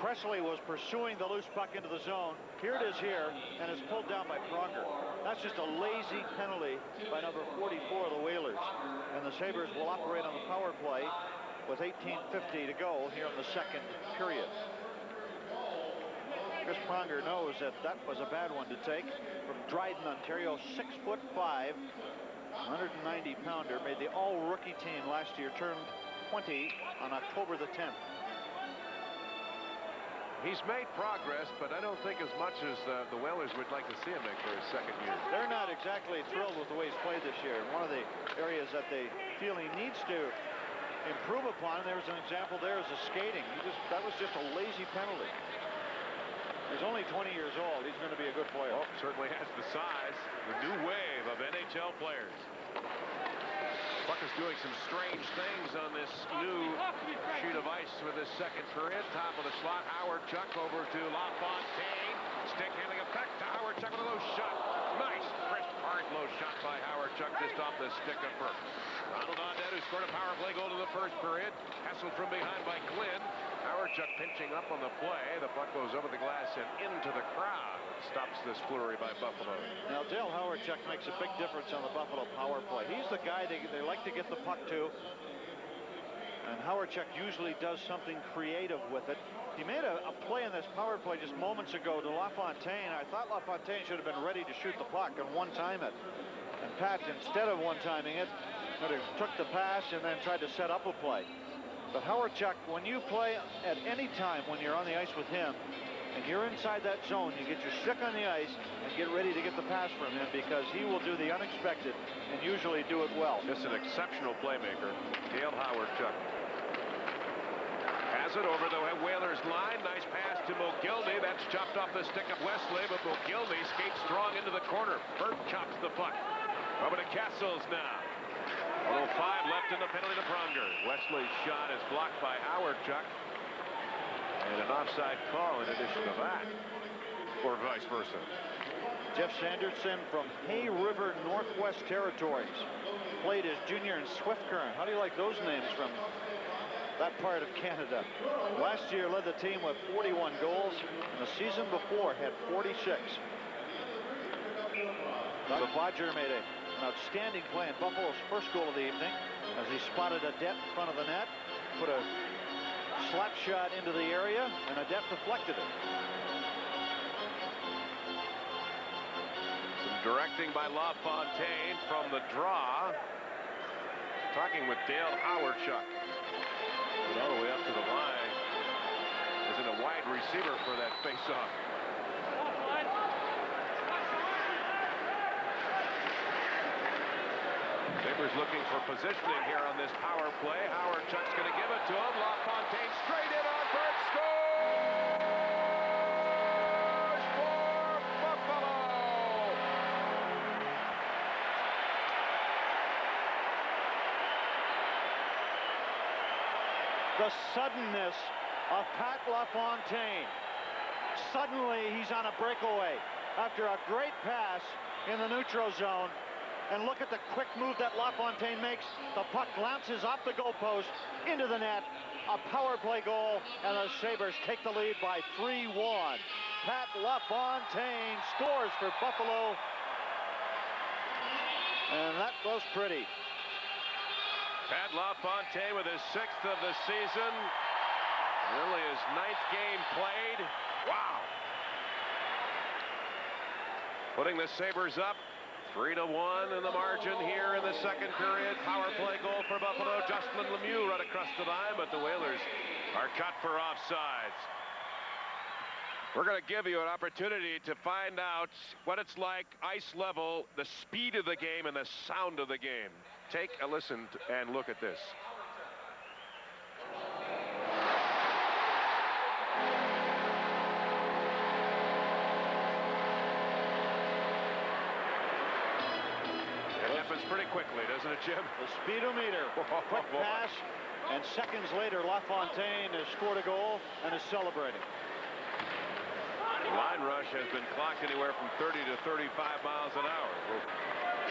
Presley was pursuing the loose puck into the zone. Here it is here, and it's pulled down by Pronger. That's just a lazy penalty by number 44 of the Whalers. And the Sabres will operate on the power play with 18:50 to go here in the second period. Chris Pronger knows that that was a bad one to take. From Dryden, Ontario, 6'5", 190-pounder, made the all-rookie team last year, turned 20 on October the 10th. He's made progress, but I don't think as much as the Whalers would like to see him make for his second year. They're not exactly thrilled with the way he's played this year. One of the areas that they feel he needs to improve upon, there's an example there, is the skating. That was just a lazy penalty. He's only 20 years old. He's going to be a good player. Oh, certainly has the size. The new wave of NHL players. Puck is doing some strange things on this new sheet of ice for this second period. Top of the slot, Hawerchuk over to LaFontaine. Stick handling effect to Hawerchuk with a low shot. Nice, crisp, hard low shot by Hawerchuk just off the stick of Burke. Ronald Audette, who scored a power play goal in the first period. Hassled from behind by Glen. Hawerchuk pinching up on the play. The puck goes over the glass and into the crowd. Stops this flurry by Buffalo. Now, Dale Hawerchuk makes a big difference on the Buffalo power play. He's the guy they like to get the puck to. And Hawerchuk usually does something creative with it. He made a play in this power play just moments ago to LaFontaine. I thought LaFontaine should have been ready to shoot the puck and one-time it. And Pat, instead of one-timing it, took the pass and then tried to set up a play. But Hawerchuk, when you play at any time when you're on the ice with him, and you're inside that zone, you get your stick on the ice and get ready to get the pass from him, because he will do the unexpected and usually do it well. Just an exceptional playmaker, Dale Hawerchuk. Has it over the Whalers line. Nice pass to Mogilny. That's chopped off the stick of Wesley, but Mogilny skates strong into the corner. Burke chops the puck. Over to Kessels now. 1:05 left in the penalty to Pronger. Wesley's shot is blocked by Hawerchuk. And an offside call in addition to that. Or vice versa. Jeff Sanderson from Hay River, Northwest Territories. Played his junior in Swift Current. How do you like those names from that part of Canada? Last year led the team with 41 goals. And the season before had 46. So Bodger made an outstanding play in Buffalo's first goal of the evening as he spotted Audette in front of the net, put a slap shot into the area, and Audette deflected it. Some directing by LaFontaine from the draw. Talking with Dale Hawerchuk. And all the way up to the line. Isn't a wide receiver for that faceoff. Sabres looking for positioning here on this power play. Hawerchuk's going to give it to him. LaFontaine straight in on Burke. Scores for Buffalo! The suddenness of Pat LaFontaine. Suddenly he's on a breakaway after a great pass in the neutral zone. And look at the quick move that LaFontaine makes. The puck bounces off the goalpost into the net. A power play goal, and the Sabres take the lead by 3-1. Pat LaFontaine scores for Buffalo. And that was pretty. Pat LaFontaine with his 6th of the season. Really his 9th game played. Wow. Putting the Sabres up 3-1 in the margin here in the second period. Power play goal for Buffalo. Justin Lemieux right across the line, but the Whalers are cut for offsides. We're going to give you an opportunity to find out what it's like, ice level, the speed of the game, and the sound of the game. Take a listen and look at this. It happens pretty quickly, doesn't it, Jim? The speedometer. Quick pass, and seconds later, LaFontaine has scored a goal and is celebrating. The line rush has been clocked anywhere from 30 to 35 miles an hour. We'll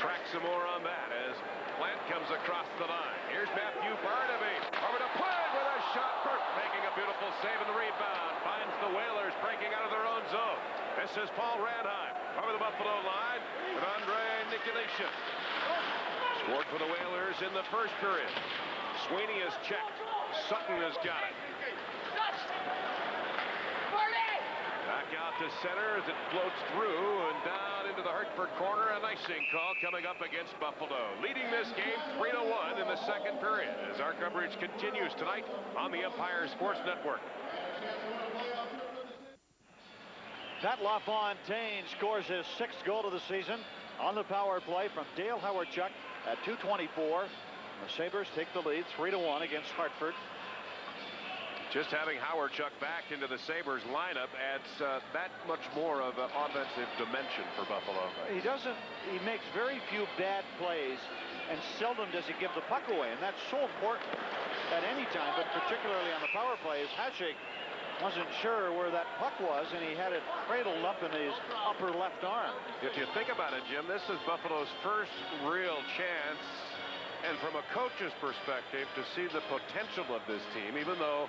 track some more on that as Glen comes across the line. Here's Matthew Barnaby over to Glen with a shot. Burke making a beautiful save in the rebound. Finds the Whalers breaking out of their own zone. This is Paul Radheim over the Buffalo line with Andre Nikilishin. Scored for the Whalers in the first period. Sweeney has checked. Sutton has got it. Back out to center as it floats through and down into the Hartford corner. An icing call coming up against Buffalo. Leading this game 3-1 in the second period as our coverage continues tonight on the Empire Sports Network. Pat LaFontaine scores his 6th goal of the season on the power play from Dale Hawerchuk at 2:24. The Sabres take the lead 3-1 against Hartford. Just having Hawerchuk back into the Sabres lineup adds that much more of an offensive dimension for Buffalo. He makes very few bad plays, and seldom does he give the puck away, and that's so important at any time, but particularly on the power plays. Hasek wasn't sure where that puck was, and he had it cradled up in his upper left arm. If you think about it, Jim, this is Buffalo's first real chance, and from a coach's perspective, to see the potential of this team, even though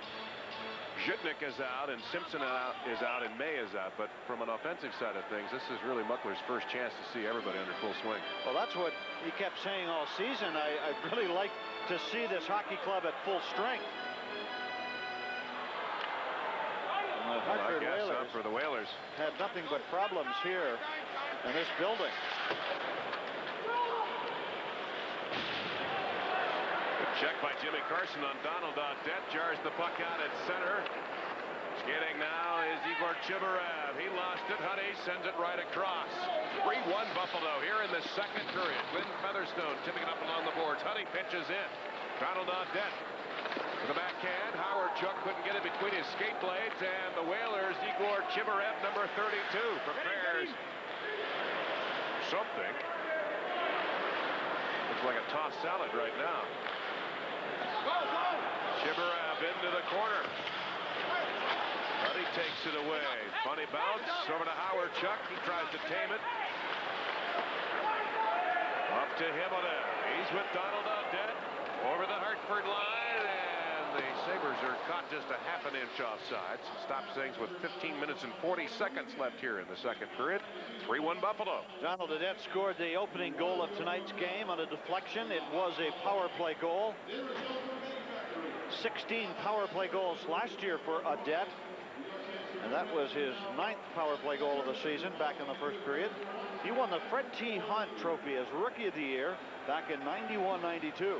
Zhitnik is out and Simpson is out and May is out, but from an offensive side of things, this is really Muckler's first chance to see everybody under full swing. Well, that's what he kept saying all season. I'd really like to see this hockey club at full strength. And the Hartford Whalers for the Whalers had nothing but problems here in this building. Check by Jimmy Carson on Donald Audette. Jars the puck out at center. Skating now is Igor Chibarev. He lost it. Huddy sends it right across. 3-1 Buffalo here in the second period. Glenn Featherstone tipping it up along the boards. Huddy pitches in. Donald Audette with the backhand. Hawerchuk couldn't get it between his skate blades, and the Whalers, Igor Chibarev, number 32, prepares something. Looks like a tossed salad right now. Chibarev into the corner. Huddy takes it away. Funny bounce over to Hawerchuk. He tries to tame it. Up to Himonen. He's with Donald Audette over the Hartford line, and the Sabres are caught just a half an inch offside. Stops things with 15 minutes and 40 seconds left here in the second period. 3-1 Buffalo. Donald Audette scored the opening goal of tonight's game on a deflection. It was a power play goal. 16 power play goals last year for Audette, and that was his 9th power play goal of the season back in the first period. He won the Fred T. Hunt Trophy as Rookie of the Year back in 91-92.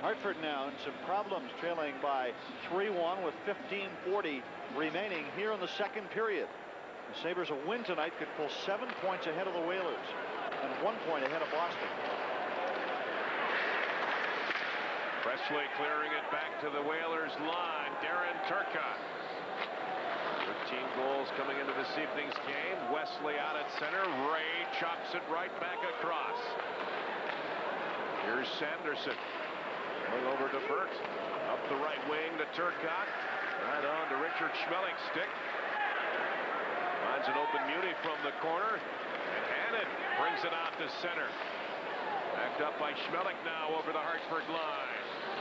Hartford now in some problems, trailing by 3-1 with 15:40 remaining here in the second period. The Sabres, a win tonight, could pull 7 points ahead of the Whalers and 1 point ahead of Boston. Wesley clearing it back to the Whalers line. Darren Turcotte. 13 goals coming into this evening's game. Wesley out at center. Ray chops it right back across. Here's Sanderson. Going over to Burke. Up the right wing to Turcotte. Right on to Richard Schmelik's stick. Finds an open Muni from the corner. And Hannon brings it out to center. Backed up by Schmelik now over the Hartford line.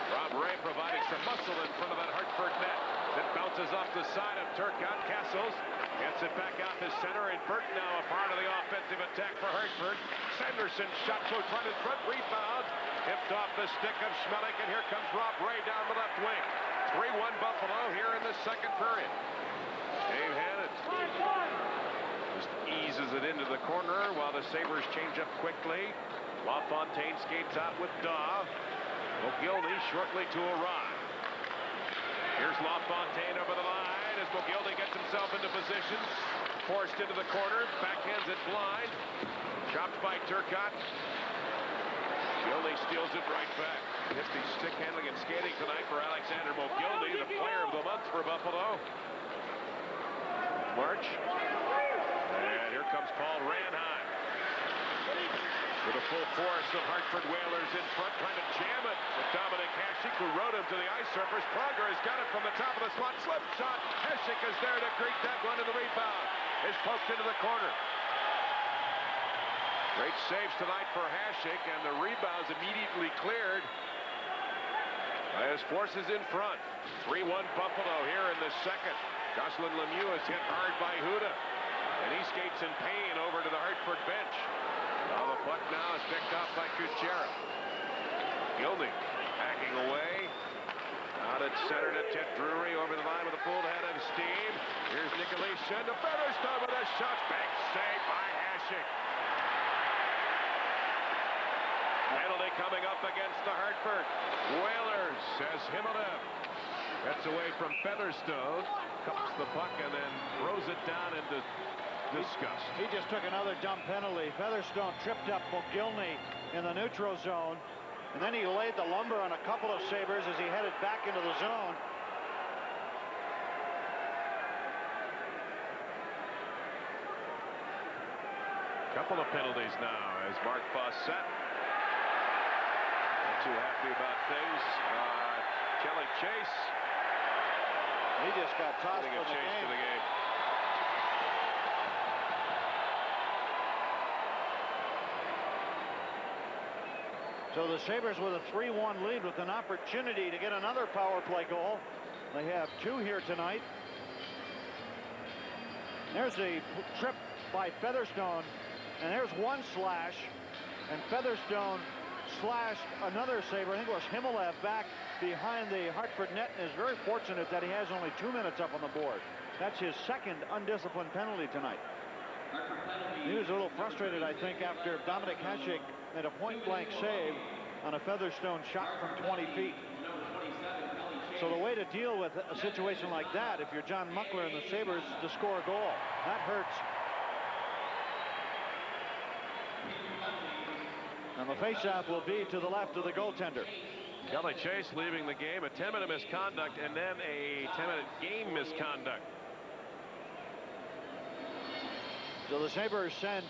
Rob Ray providing some muscle in front of that Hartford net. It bounces off the side of Turcotte. Castles gets it back out to center, and Burke now a part of the offensive attack for Hartford. Sanderson shot goes right in front, rebound, tipped off the stick of Schmelik, and here comes Rob Ray down the left wing. 3-1 Buffalo here in the second period. Dave Hannon just eases it into the corner while the Sabres change up quickly. LaFontaine skates out with Daw. Mogilny shortly to arrive. Here's LaFontaine over the line as Mogilny gets himself into position. Forced into the corner. Backhands it blind. Chopped by Turcotte. Mogilny steals it right back. Nifty stick handling and skating tonight for Alexander Mogilny, the player of the month for Buffalo. March. And here comes Paul Ranheim. With a full force of Hartford Whalers in front, trying to jam it with Dominik Hasek, who rode him to the ice surface. Pronger has got it from the top of the slot. Slip shot. Hasek is there to greet that one, and the rebound is poked into the corner. Great saves tonight for Hasek, and the rebound's immediately cleared by his forces in front. 3-1 Buffalo here in the second. Jocelyn Lemieux is hit hard by Huda, and he skates in pain over to the Hartford bench. Now the puck now is picked off by Kuchera. Gilney backing away. Out at center to Ted Drury over the line with a full head of steam. Here's Nicolishin to Featherstone with a shot. Big save by Hasek. Penalty coming up against the Hartford Whalers as Himolev gets away from Featherstone, cups the puck and then throws it down into disgust. He just took another dumb penalty. Featherstone tripped up Mogilny in the neutral zone, and then he laid the lumber on a couple of Sabres as he headed back into the zone. Couple of penalties now as Mark Fawcett not too happy about things. Kelly Chase. He just got tossed from the game. So the Sabres with a 3-1 lead with an opportunity to get another power play goal. They have two here tonight. There's a trip by Featherstone, and there's one slash, and Featherstone slashed another Sabre. I think it was Himolev back behind the Hartford net, and is very fortunate that he has only 2 minutes up on the board. That's his second undisciplined penalty tonight. He was a little frustrated, I think, after Dominik Hasek made a point-blank save on a Featherstone shot from 20 feet. So the way to deal with a situation like that, if you're John Muckler and the Sabres, to score a goal. That hurts. And the faceoff will be to the left of the goaltender. Kelly Chase leaving the game, a 10-minute misconduct, and then a 10-minute game misconduct. So the Sabres send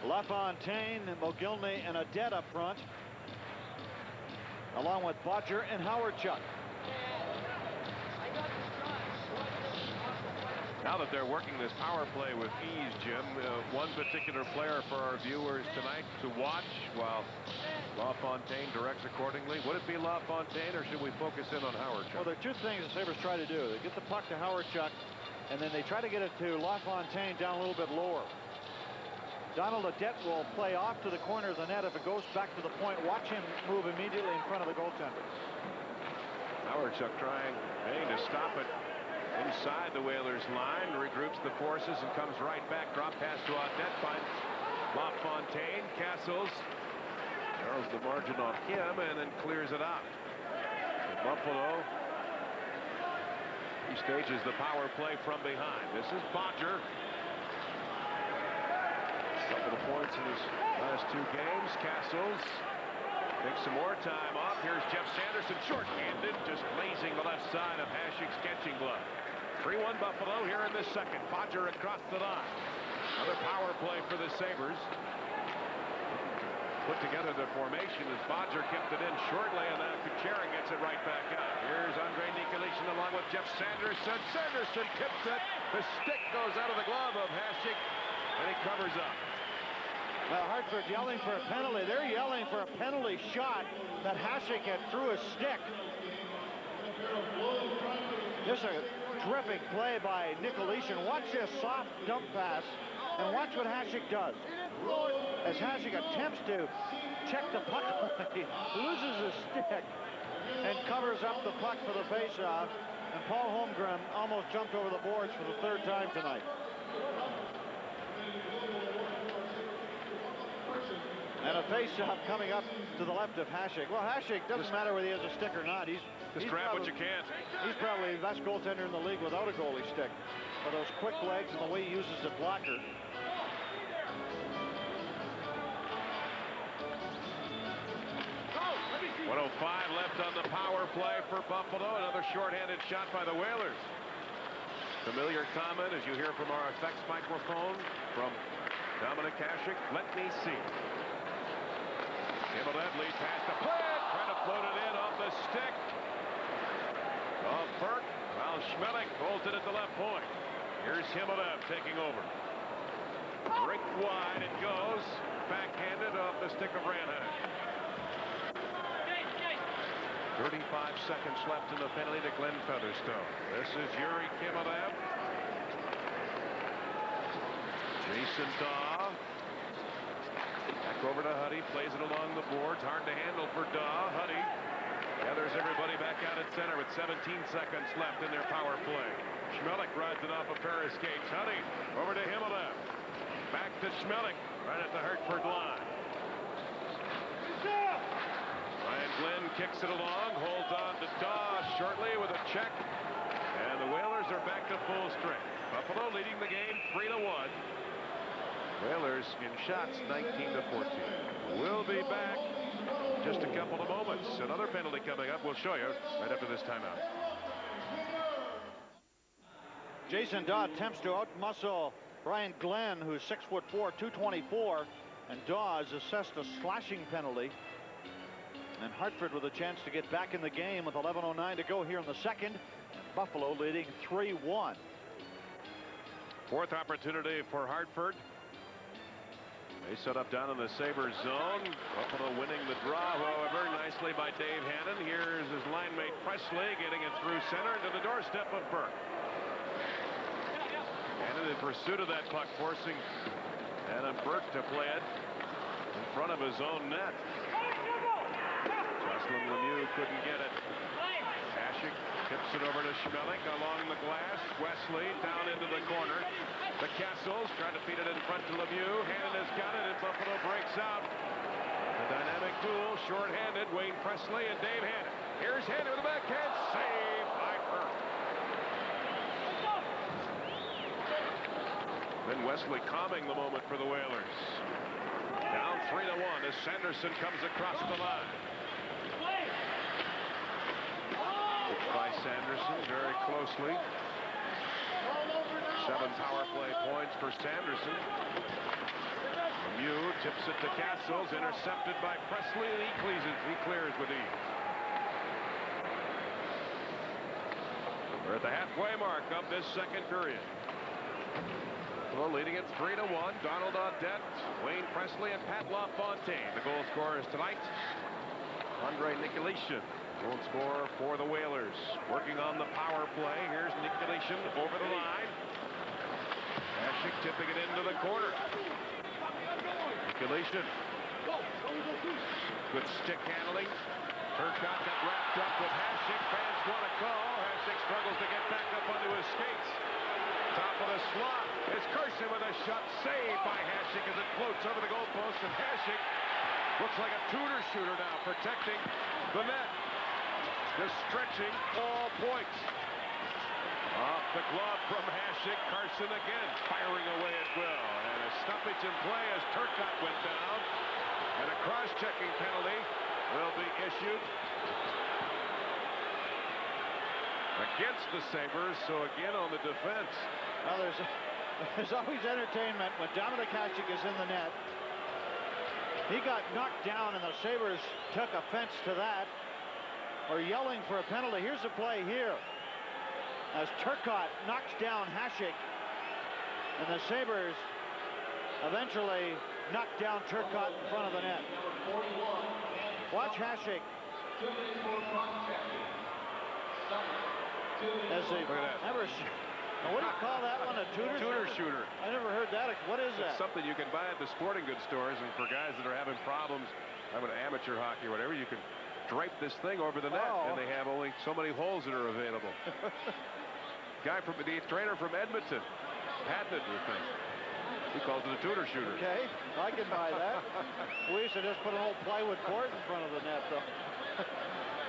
LaFontaine, Mogilny, and Adet up front, along with Bodger and Hawerchuk. Now that they're working this power play with ease, Jim, one particular player for our viewers tonight to watch while LaFontaine directs accordingly. Would it be LaFontaine, or should we focus in on Hawerchuk? Well, there are two things the Sabres try to do. They get the puck to Hawerchuk, and then they try to get it to LaFontaine down a little bit lower. Donald Adet will play off to the corner of the net. If it goes back to the point, watch him move immediately in front of the goaltender. Hawerchuk trying to stop it inside the Whalers line, regroups the forces and comes right back. Drop pass to Adet, finds LaFontaine. Castles narrows the margin on him and then clears it out. And Buffalo, he stages the power play from behind. This is Bodger. Couple of points in his last two games. Castles Takes some more time off. Here's Jeff Sanderson, short-handed, just blazing the left side of Hasek's catching glove. 3-1 Buffalo here in this second. Bodger across the line. Another power play for the Sabres. Put together the formation as Bodger kept it in shortly, and now Kuchera gets it right back out. Here's Andrei Nikolishin along with Jeff Sanderson. Sanderson tips it. The stick goes out of the glove of Hasek, and he covers up. Well, Hartford's yelling for a penalty. They're yelling for a penalty shot that Hasek had through his stick. This is a terrific play by Nikolishin. Watch this soft dump pass, and watch what Hasek does. As Hasek attempts to check the puck away, loses his stick, and covers up the puck for the faceoff. And Paul Holmgren almost jumped over the boards for the third time tonight. And a faceoff coming up to the left of Hasek. Well, Hasek doesn't matter whether he has a stick or not. He's grab probably, what you can. He's probably the best goaltender in the league without a goalie stick. For those quick legs and the way he uses the blocker. 1:05 left on the power play for Buffalo. Another shorthanded shot by the Whalers. Familiar comment as you hear from our effects microphone from Dominik Hasek. Let me see. Himmeldev lead pass to Flynn. Trying to float it in off the stick of Burke. While Schmeling holds it at the left point. Here's Himmeldev taking over. Rink wide it goes. Backhanded off the stick of Ranheim. 35 seconds left in the penalty to Glen Featherstone. This is Yuri Himmeldev. Jason Daw. Back over to Huddy. Plays it along the boards. Hard to handle for Daw. Huddy gathers everybody back out at center with 17 seconds left in their power play. Schmeling rides it off a pair of skates. Huddy over to Himmeldev. Back to Schmeling right at the Hartford line. Glen kicks it along, holds on to Daw shortly with a check, and the Whalers are back to full strength. Buffalo leading the game 3-1. Whalers in shots 19-14. We'll be back just a couple of moments. Another penalty coming up. We'll show you right after this timeout. Jason Daw attempts to outmuscle Brian Glen, who's 6'4", 224, and Daw is assessed a slashing penalty. And Hartford with a chance to get back in the game with 11:09 to go here in the second. Buffalo leading 3-1. Fourth opportunity for Hartford. They set up down in the Sabres zone. Buffalo winning the draw, however, nicely by Dave Hannon. Here's his line mate Wesley getting it through center to the doorstep of Burke. Hannon in pursuit of that puck, forcing Adam Burke to play it in front of his own net. Lemieux couldn't get it. Hasek tips it over to Schmeling along the glass. Wesley down into the corner. The Castles trying to feed it in front to Lemieux. Hannon has got it, and Buffalo breaks out. A dynamic duel, short-handed. Wayne Presley and Dave Hannon. Here's Hannon with a backhand save by Burke. Then Wesley calming the moment for the Whalers. Down 3-1 as Sanderson comes across the line. By Sanderson very closely. 7 power play points for Sanderson. Lemieux tips it to Castles, intercepted by Presley, and he clears with ease. We're at the halfway mark of this second period. Well, leading it 3-1. Donald Audette, Wayne Presley, and Pat LaFontaine. The goal scorers tonight. Andrei Nikolishin. Goal scorer for the Whalers. Working on the power play. Here's Nikolishin over the line. Hasek tipping it into the corner. Nikolishin. Good stick handling. Turcotte got wrapped up with Hasek. Fans want to call. Hasek struggles to get back up onto his skates. Top of the slot is Carson with a shot. Saved by Hasek as it floats over the goalpost. And Hasek looks like a Tudor shooter now, protecting the net. Just stretching all points. Off the glove from Hasek. Carson again firing away at will. And a stoppage in play as Turcotte went down. And a cross-checking penalty will be issued against the Sabres, so again on the defense. Well, there's always entertainment when Dominik Hasek is in the net. He got knocked down, and the Sabres took offense to that, or yelling for a penalty. Here's the play here, as Turcotte knocks down Hasek, and the Sabres eventually knock down Turcotte in front of the net. Watch Hasek. As they never, what do you call that one? A tutor? Tutor shooter. I never heard that. What is that? It's something you can buy at the sporting goods stores, and for guys that are having problems, having amateur hockey or whatever, you can drape this thing over the net, and they have only so many holes that are available. Guy from the trainer from Edmonton patented the thing. He calls it a tutor shooter. Okay, I can buy that. We used to just put an old plywood board in front of the net, though.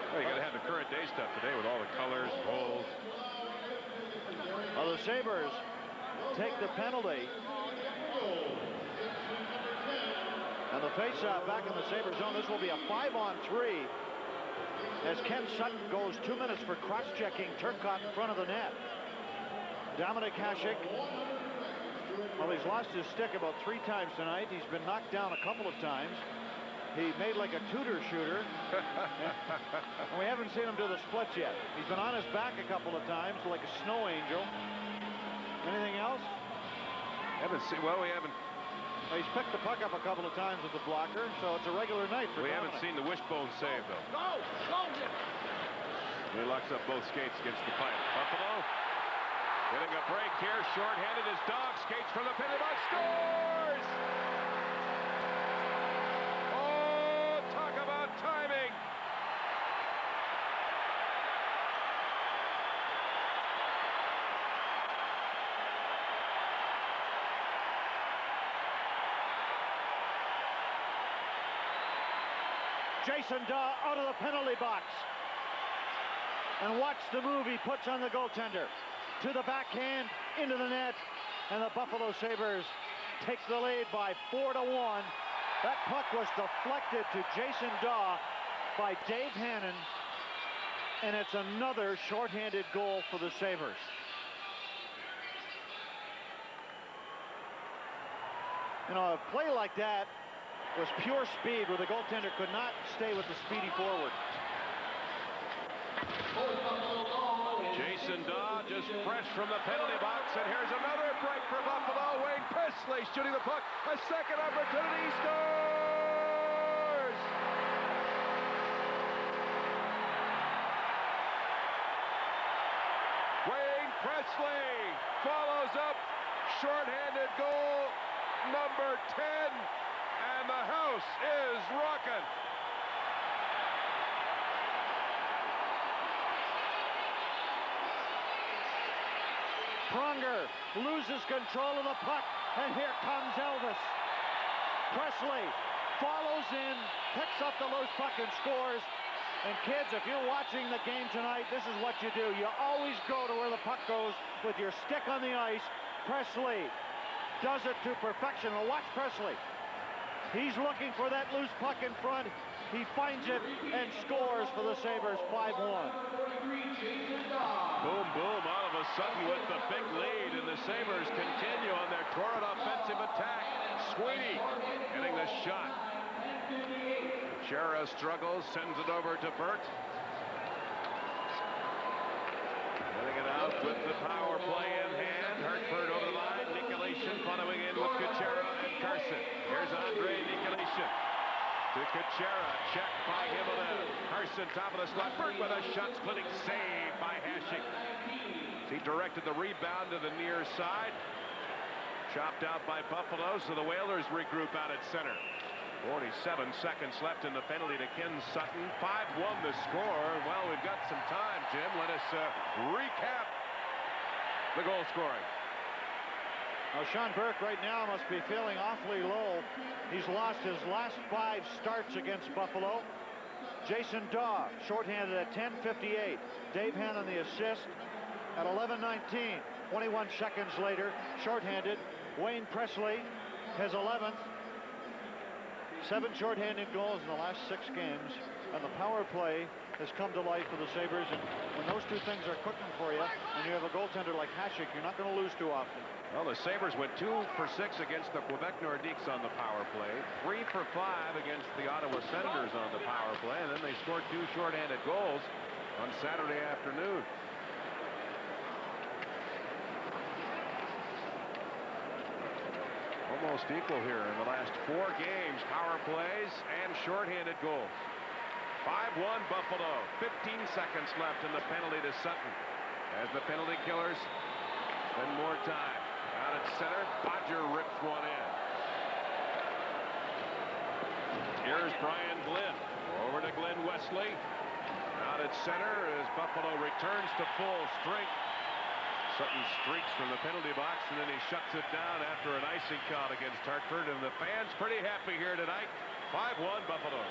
Well, you got to have the current day stuff today with all the colors and holes. Well, the Sabres take the penalty. And the faceoff back in the Sabre zone. This will be a 5-on-3 as Ken Sutton goes 2 minutes for cross-checking Turcotte in front of the net. Dominik Hasek, well, he's lost his stick about 3 times tonight. He's been knocked down a couple of times. He made like a tutor shooter. And we haven't seen him do the splits yet. He's been on his back a couple of times like a snow angel. Anything else? Well, we haven't. Well, he's picked the puck up a couple of times with the blocker, so it's a regular night for We Dominik. haven't seen the wishbone save, though. Go! He locks up both skates against the pipe. Buffalo getting a break here. Short-handed as Dog skates from the penalty box. Scores! Oh, talk about timing. Jason Daw out of the penalty box. And watch the move he puts on the goaltender. To the backhand, into the net, and the Buffalo Sabres take the lead by 4-1. That puck was deflected to Jason Daw by Dave Hannon, and it's another shorthanded goal for the Sabres. You know, a play like that was pure speed, where the goaltender could not stay with the speedy forward. Jason Daw just fresh from the penalty box, and here's another break for Buffalo. Wayne Presley shooting the puck. A second opportunity. He scores! Wayne Presley follows up shorthanded goal number 10, and the house is rocking. Pronger loses control of the puck, and here comes Elvis. Presley follows in, picks up the loose puck and scores. And kids, if you're watching the game tonight, this is what you do. You always go to where the puck goes with your stick on the ice. Presley does it to perfection. Well, watch Presley. He's looking for that loose puck in front. He finds it and scores for the Sabres 5-1. Boom, boom, all of a sudden with the big lead, and the Sabres continue on their torrid offensive attack. Sweeney getting the shot. Chara struggles, sends it over to Burke. Getting it out with the power play in hand. Hartford over the line. Nicolation following in with Kuchera and Carson. Here's Andre Nicolation. To Kuchera, check by Himmel. Carson, top of the slot. Burke with a shot-splitting save by Hasek. He directed the rebound to the near side. Chopped out by Buffalo, so the Whalers regroup out at center. 47 seconds left in the penalty to Ken Sutton. 5-1 the score. Well, we've got some time, Jim. Let us recap the goal scoring. Now, Sean Burke right now must be feeling awfully low. He's lost his last 5 starts against Buffalo. Jason Daw, shorthanded at 10:58. Dave Hannon the assist at 11:19. 21 seconds later, shorthanded. Wayne Presley, his 11th. 7 shorthanded goals in the last 6 games, and the power play has come to life for the Sabres. And when those two things are cooking for you, and you have a goaltender like Hasek, you're not going to lose too often. Well, the Sabres went 2 for 6 against the Quebec Nordiques on the power play, 3 for 5 against the Ottawa Senators on the power play, and then they scored 2 shorthanded goals on Saturday afternoon. Almost equal here in the last 4 games, power plays and shorthanded goals. 5-1 Buffalo, 15 seconds left in the penalty to Sutton as the penalty killers spend more time. Out at center, Bodger rips one in. Here's Brian Glen. Over to Glen Wesley. Out at center as Buffalo returns to full strength. Sutton streaks from the penalty box, and then he shuts it down after an icing call against Hartford, and the fans pretty happy here tonight. 5-1 Buffalo.